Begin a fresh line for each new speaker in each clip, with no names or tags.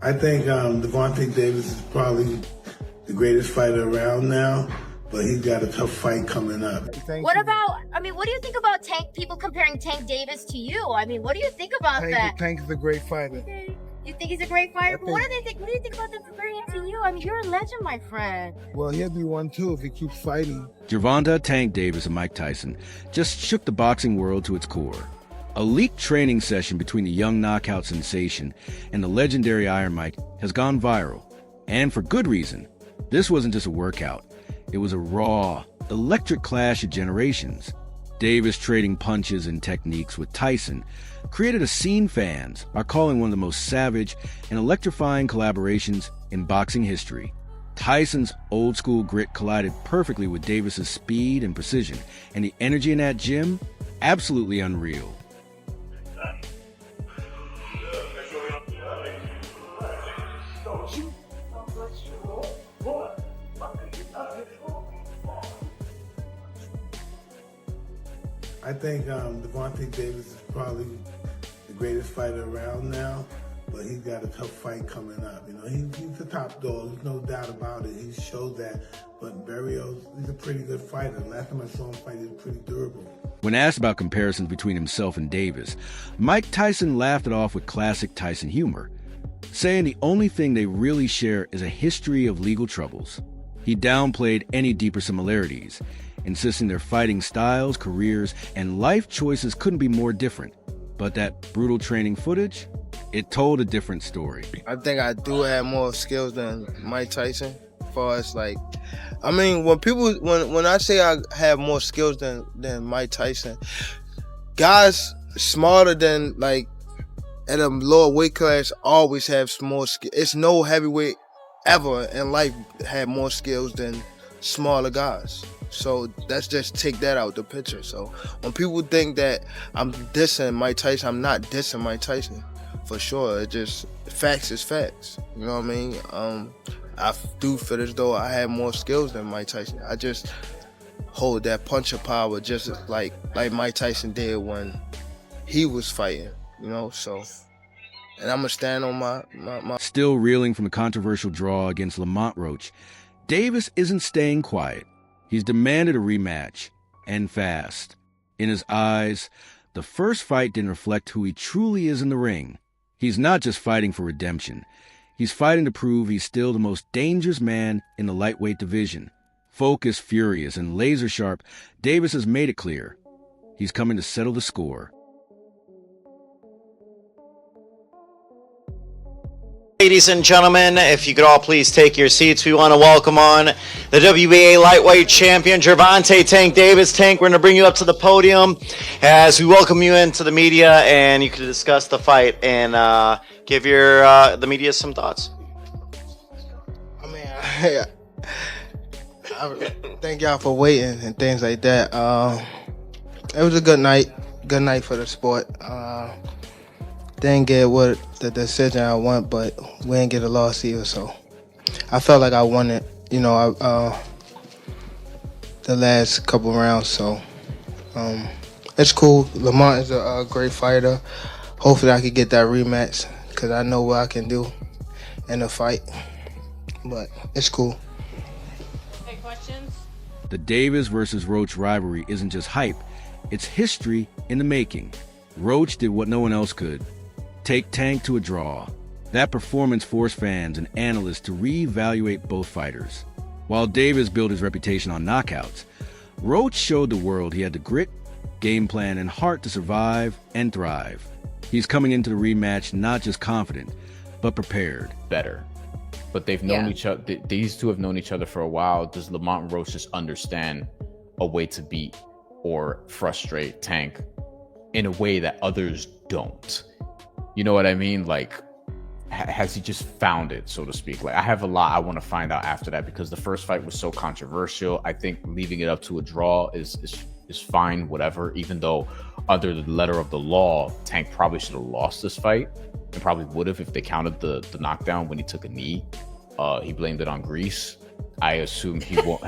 I think Gervonta Davis is probably the greatest fighter around now, but he's got a tough fight coming up.
What do you think about people comparing Tank Davis to you? I mean, what do you think about that?
Tank is a great fighter.
You think he's a great fighter? But what do you think about them comparing him to you? I mean, you're a legend, my friend.
Well, he'll be one too if he keeps fighting.
Gervonta Tank Davis and Mike Tyson just shook the boxing world to its core. A leaked training session between the young knockout sensation and the legendary Iron Mike has gone viral. And for good reason. This wasn't just a workout. It was a raw, electric clash of generations. Davis trading punches and techniques with Tyson created a scene fans are calling one of the most savage and electrifying collaborations in boxing history. Tyson's old-school grit collided perfectly with Davis's speed and precision, and the energy in that gym, absolutely unreal.
I think Gervonta Davis is probably the greatest fighter around now, but he's got a tough fight coming up. You know, he's the top dog. There's no doubt about it. He showed that. But Barrios, he's a pretty good fighter. Last time I saw him fight, he was pretty durable.
When asked about comparisons between himself and Davis, Mike Tyson laughed it off with classic Tyson humor, saying the only thing they really share is a history of legal troubles. He downplayed any deeper similarities, insisting their fighting styles, careers, and life choices couldn't be more different. But that brutal training footage, it told a different story.
I think I do have more skills than Mike Tyson. As far as like, I mean, when I say I have more skills than Mike Tyson, guys smarter than like at a lower weight class always have more skills. It's no heavyweight ever in life had more skills than smaller guys. So let's just take that out the picture. So when people think that I'm dissing Mike Tyson, I'm not dissing Mike Tyson for sure. It just facts is facts. You know what I mean? I do feel as though I have more skills than Mike Tyson. I just hold that puncher power just like Mike Tyson did when he was fighting. You know, so. And I'm gonna stand on my.
Still reeling from the controversial draw against Lamont Roach, Davis isn't staying quiet. He's demanded a rematch, and fast. In his eyes, the first fight didn't reflect who he truly is in the ring. He's not just fighting for redemption. He's fighting to prove he's still the most dangerous man in the lightweight division. Focused, furious, and laser sharp, Davis has made it clear. He's coming to settle the score.
Ladies and gentlemen, if you could all please take your seats, we want to welcome on the WBA lightweight champion, Gervonta Tank Davis. Tank, we're going to bring you up to the podium as we welcome you into the media, and you can discuss the fight and give the media some thoughts.
I mean, I thank y'all for waiting and things like that. It was a good night for the sport. Didn't get what the decision I want, but we didn't get a loss either, so I felt like I won it, you know, the last couple rounds, so it's cool. Lamont is a great fighter. Hopefully I could get that rematch because I know what I can do in a fight, but it's cool.
Any questions?
The Davis versus Roach rivalry isn't just hype, it's history in the making. Roach did what no one else could. Take Tank to a draw. That performance forced fans and analysts to reevaluate both fighters. While Davis built his reputation on knockouts, Roach showed the world he had the grit, game plan, and heart to survive and thrive. He's coming into the rematch not just confident, but prepared.
Better. But they've known each other. These two have known each other for a while. Does Lamont and Roach just understand a way to beat or frustrate Tank in a way that others don't? You know what I mean? Like, has he just found it, so to speak? Like, I have a lot I want to find out after that because the first fight was so controversial. I think leaving it up to a draw is fine, whatever, even though under the letter of the law, Tank probably should have lost this fight and probably would have if they counted the knockdown when he took a knee. He blamed it on grease. I assume he won't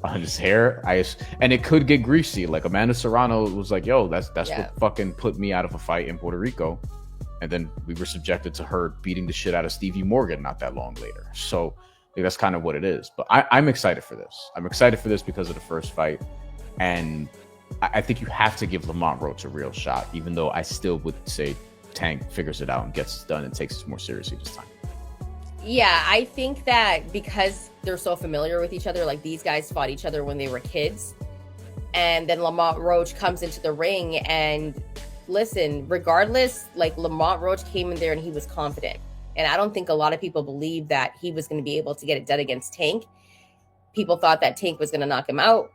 on his hair. And it could get greasy. Like Amanda Serrano was like, yo, that's what fucking put me out of a fight in Puerto Rico. And then we were subjected to her beating the shit out of Stevie Morgan not that long later. So that's kind of what it is. But I'm excited for this. I'm excited for this because of the first fight. And I think you have to give Lamont Roach a real shot, even though I still would say Tank figures it out and gets it done and takes it more seriously this time.
Yeah, I think that because they're so familiar with each other, like these guys fought each other when they were kids. And then Lamont Roach comes into the ring and listen, regardless, like Lamont Roach came in there and he was confident. And I don't think a lot of people believe that he was going to be able to get it done against Tank. People thought that Tank was going to knock him out.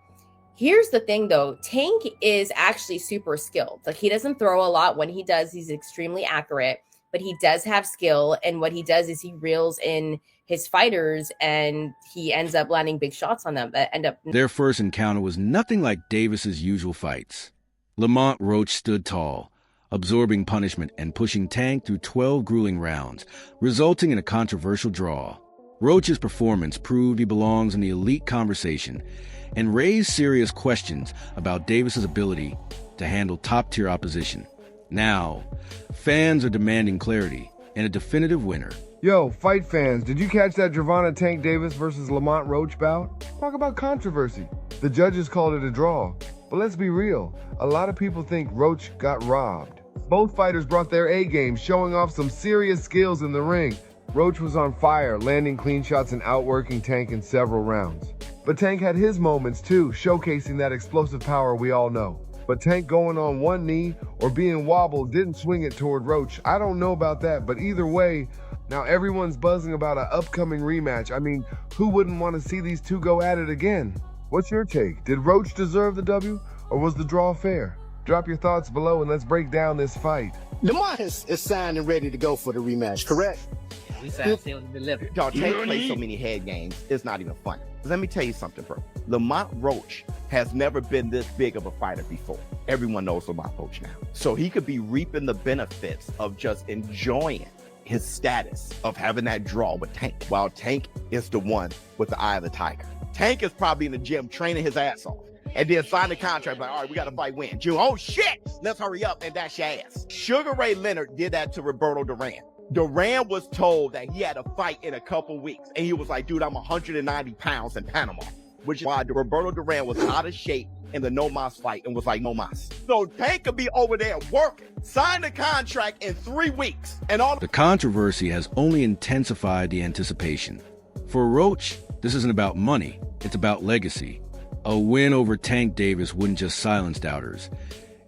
Here's the thing though, Tank is actually super skilled. Like he doesn't throw a lot. When he does, he's extremely accurate, but he does have skill. And what he does is he reels in his fighters and he ends up landing big shots on them that end up.
Their first encounter was nothing like Davis's usual fights. Lamont Roach stood tall, absorbing punishment and pushing Tank through 12 grueling rounds, resulting in a controversial draw. Roach's performance proved he belongs in the elite conversation and raised serious questions about Davis's ability to handle top-tier opposition. Now, fans are demanding clarity and a definitive winner.
Yo, fight fans, did you catch that Gervonta Tank Davis versus Lamont Roach bout? Talk about controversy. The judges called it a draw. But let's be real, a lot of people think Roach got robbed. Both fighters brought their A-game, showing off some serious skills in the ring. Roach was on fire, landing clean shots and outworking Tank in several rounds. But Tank had his moments too, showcasing that explosive power we all know. But Tank going on one knee or being wobbled didn't swing it toward Roach. I don't know about that, but either way, now everyone's buzzing about an upcoming rematch. I mean, who wouldn't want to see these two go at it again? What's your take? Did Roach deserve the W or was the draw fair? Drop your thoughts below and let's break down this fight.
Lamont is signed and ready to go for the rematch, correct?
We signed, sealed, and delivered.
Dog, Tank plays so many head games, it's not even funny. Let me tell you something, bro. Lamont Roach has never been this big of a fighter before. Everyone knows Lamont Roach now. So he could be reaping the benefits of just enjoying his status of having that draw with Tank, while Tank is the one with the eye of the tiger. Tank is probably in the gym training his ass off and then sign the contract like, all right, we got to fight win. June, oh shit, let's hurry up and dash your ass. Sugar Ray Leonard did that to Roberto Duran. Duran was told that he had a fight in a couple weeks, and he was like, dude, I'm 190 pounds in Panama, which is why Roberto Duran was out of shape in the No Mas fight and was like, no mas. So Tank could be over there working, sign the contract in 3 weeks, and all.
The controversy has only intensified the anticipation. For Roach, this isn't about money, it's about legacy. A win over Tank Davis wouldn't just silence doubters.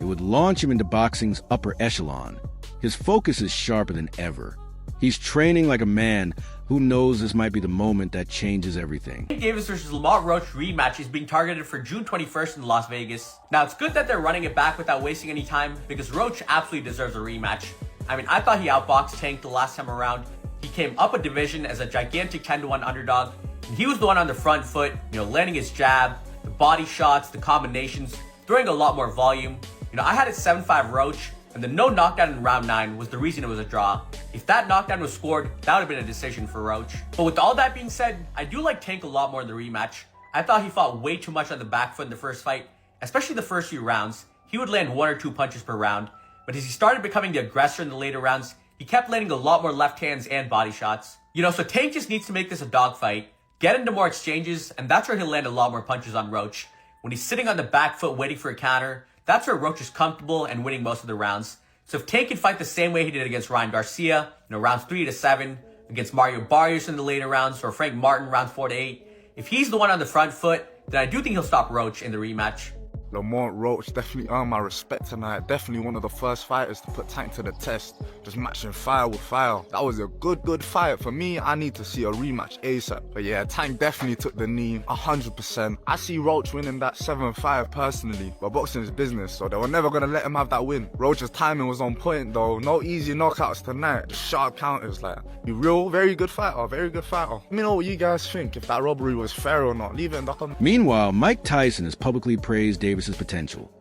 It would launch him into boxing's upper echelon. His focus is sharper than ever. He's training like a man who knows this might be the moment that changes everything.
Tank Davis versus Lamont Roach rematch is being targeted for June 21st in Las Vegas. Now, it's good that they're running it back without wasting any time because Roach absolutely deserves a rematch. I mean, I thought he outboxed Tank the last time around. He came up a division as a gigantic 10-1 underdog, and he was the one on the front foot, landing his jab, the body shots, the combinations, throwing a lot more volume. I had it 7-5 Roach, and the no knockdown in round 9 was the reason it was a draw. If that knockdown was scored, that would have been a decision for Roach. But with all that being said, I do like Tank a lot more in the rematch. I thought he fought way too much on the back foot in the first fight, especially the first few rounds. He would land 1 or 2 punches per round, but as he started becoming the aggressor in the later rounds, he kept landing a lot more left hands and body shots. So Tank just needs to make this a dogfight, get into more exchanges, and that's where he'll land a lot more punches on Roach. When he's sitting on the back foot waiting for a counter, that's where Roach is comfortable and winning most of the rounds. So if Tank can fight the same way he did against Ryan Garcia, rounds 3 to 7, against Mario Barrios in the later rounds, or Frank Martin rounds 4 to 8, if he's the one on the front foot, then I do think he'll stop Roach in the rematch.
Lamont Roach definitely earned my respect tonight. Definitely one of the first fighters to put Tank to the test. Just matching fire with fire. That was a good fight. For me, I need to see a rematch ASAP. But yeah, Tank definitely took the knee, 100%. I see Roach winning that 7-5 personally. But boxing is business, so they were never going to let him have that win. Roach's timing was on point though. No easy knockouts tonight. Just sharp counters, like. Very good fighter, very good fighter. Let me know what you guys think, if that robbery was fair or not. Leave it in the comments.
Meanwhile, Mike Tyson has publicly praised Davis's potential,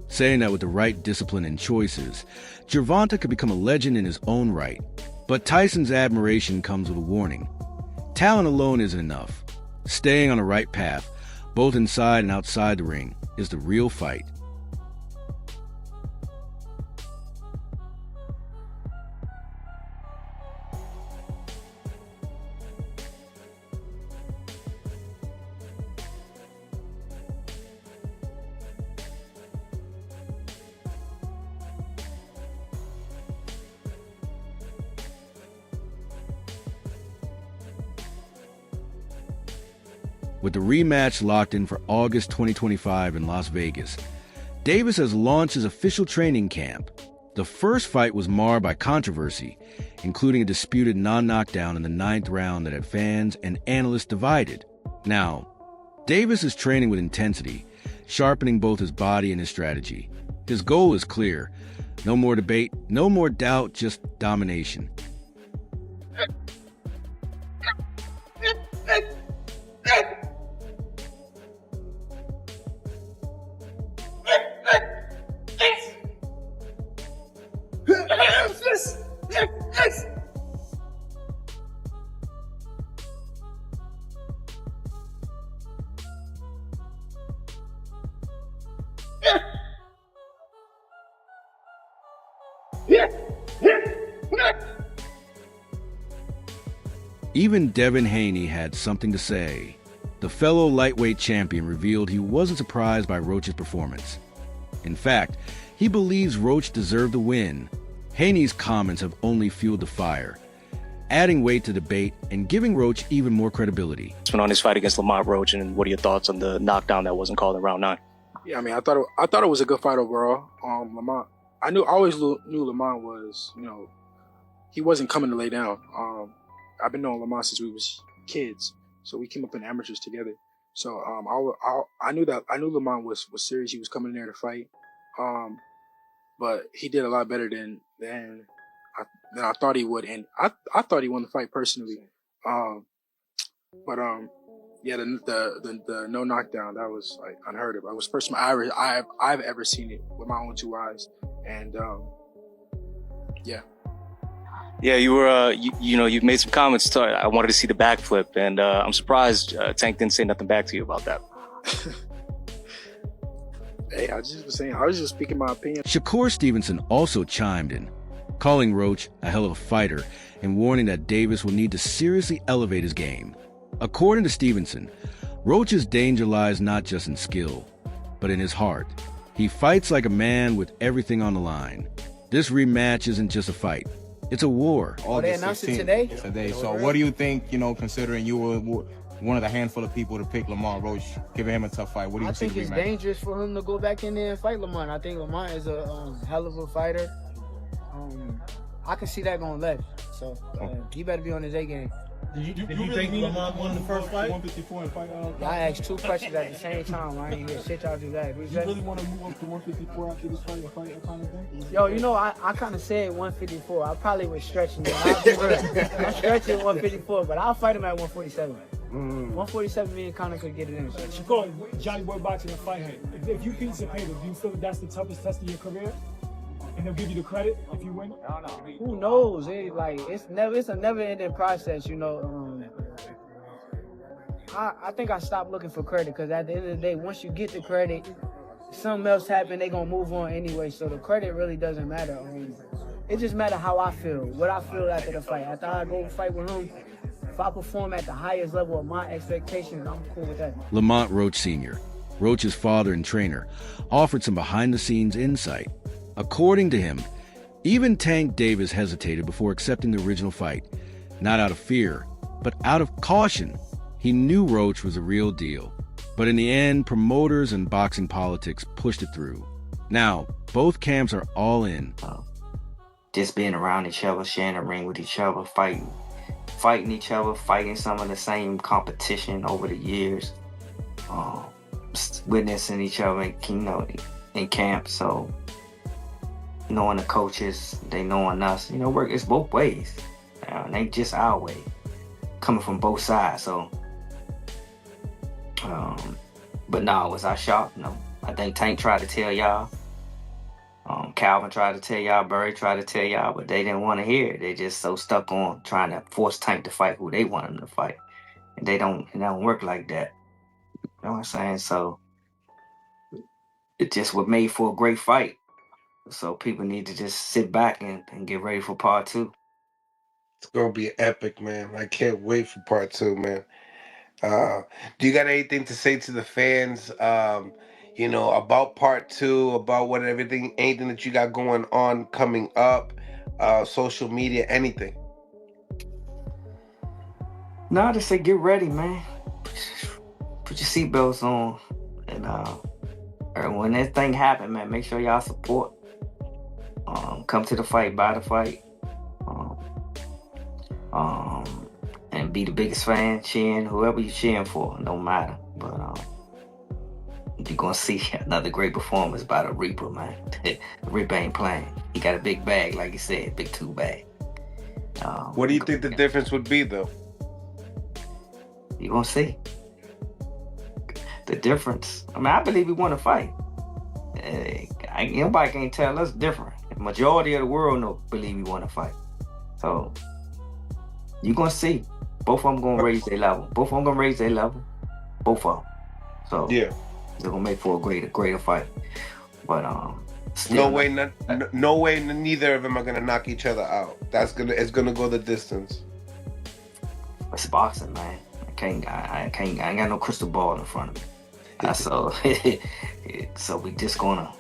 saying that with the right discipline and choices, Gervonta could become a legend in his own right. But Tyson's admiration comes with a warning. Talent alone isn't enough. Staying on the right path, both inside and outside the ring, is the real fight. with the rematch locked in for August 2025 in Las Vegas. Davis has launched his official training camp. The first fight was marred by controversy, including a disputed non-knockdown in the 9th round that had fans and analysts divided. Now, Davis is training with intensity, sharpening both his body and his strategy. His goal is clear. No more debate, no more doubt, just domination. Even Devin Haney had something to say. The fellow lightweight champion revealed he wasn't surprised by Roach's performance. In fact, he believes Roach deserved the win. Haney's comments have only fueled the fire, adding weight to debate and giving Roach even more credibility.
On his fight against Lamont Roach, and what are your thoughts on the knockdown that wasn't called in round 9?
Yeah, I mean, I thought it was a good fight overall. Lamont, I always knew Lamont was, he wasn't coming to lay down. I've been knowing Lamont since we was kids, so we came up in amateurs together. So I knew Lamont was serious. He was coming in there to fight, but he did a lot better than I thought he would, and I thought he won the fight personally. Yeah, the no knockdown, that was like unheard of. It was the first time I've ever seen it with my own 2 eyes, and yeah.
Yeah, you were, you've made some comments. I wanted to see the backflip, and I'm surprised Tank didn't say nothing back to you about that.
Hey, I was just speaking my opinion.
Shakur Stevenson also chimed in, calling Roach a hell of a fighter and warning that Davis will need to seriously elevate his game. According to Stevenson, Roach's danger lies not just in skill, but in his heart. He fights like a man with everything on the line. This rematch isn't just a fight. It's a war.
Oh, they announced it today? So what do you think, considering you were one of the handful of people to pick Lamont Roach, giving him a tough fight? What do you think? I think it's dangerous for him to go back in there and fight Lamont. I think Lamont is a hell of a fighter. I can see that going left. So he better be on his A game.
Did you think Lamont won the first fight? 154 and fight.
I asked 2 questions at the same time. I ain't hear shit y'all do that.
You really want to move up to 154 after this fight, that kind of thing?
Yo, I kind of said 154. I probably was stretching it. I'm stretching 154, but I'll fight him at 147. 147, me and Conor could get it in.
Shakur, Johnny Boy Boxing and fight him. If you beat Zepeda, do you feel that that's the toughest test of your career? And they'll give you the credit if you win?
Who knows? It's a never-ending process, I think I stopped looking for credit because at the end of the day, once you get the credit, something else happen, they gonna move on anyway. So the credit really doesn't matter. It just matters how I feel, what I feel after the fight. After I go fight with him, if I perform at the highest level of my expectations, I'm cool with that.
Lamont Roach Sr., Roach's father and trainer, offered some behind-the-scenes insight. According to him, even Tank Davis hesitated before accepting the original fight, not out of fear, but out of caution. He knew Roach was a real deal, but in the end, promoters and boxing politics pushed it through. Now, both camps are all in.
Just being around each other, sharing a ring with each other, fighting each other, fighting some of the same competition over the years, witnessing each other, in camp. So knowing the coaches, they knowing us, it's both ways. It ain't just our way, coming from both sides. So, but no, was I shocked? No. I think Tank tried to tell y'all. Calvin tried to tell y'all, Burry tried to tell y'all, but they didn't want to hear it. They just so stuck on trying to force Tank to fight who they want him to fight. And it don't work like that. You know what I'm saying? So it just was made for a great fight. So people need to just sit back and get ready for part 2.
It's gonna be epic, man. I can't wait for part 2, man. Do you got anything to say to the fans, about part 2, about anything that you got going on coming up, social media, anything?
No, I just say get ready, man. put your seatbelts on, and when that thing happen, man, make sure y'all support. Come to the fight, buy the fight, and be the biggest fan, cheering whoever you're cheering for, no matter. But you're gonna see another great performance by the Reaper, man. The Reaper ain't playing. He got a big bag, like you said, big 2 bag.
What do you think the difference would be, though?
You gonna see the difference. I mean, I believe we want to fight. Nobody can tell us different. The majority of the world believe we want to fight. So you're gonna see. Both of them gonna raise their level. Both of them. So yeah, they're gonna make for a greater fight. But
no way, neither of them are gonna knock each other out. It's gonna go the distance.
It's boxing, man. I ain't got no crystal ball in front of me. So we just gonna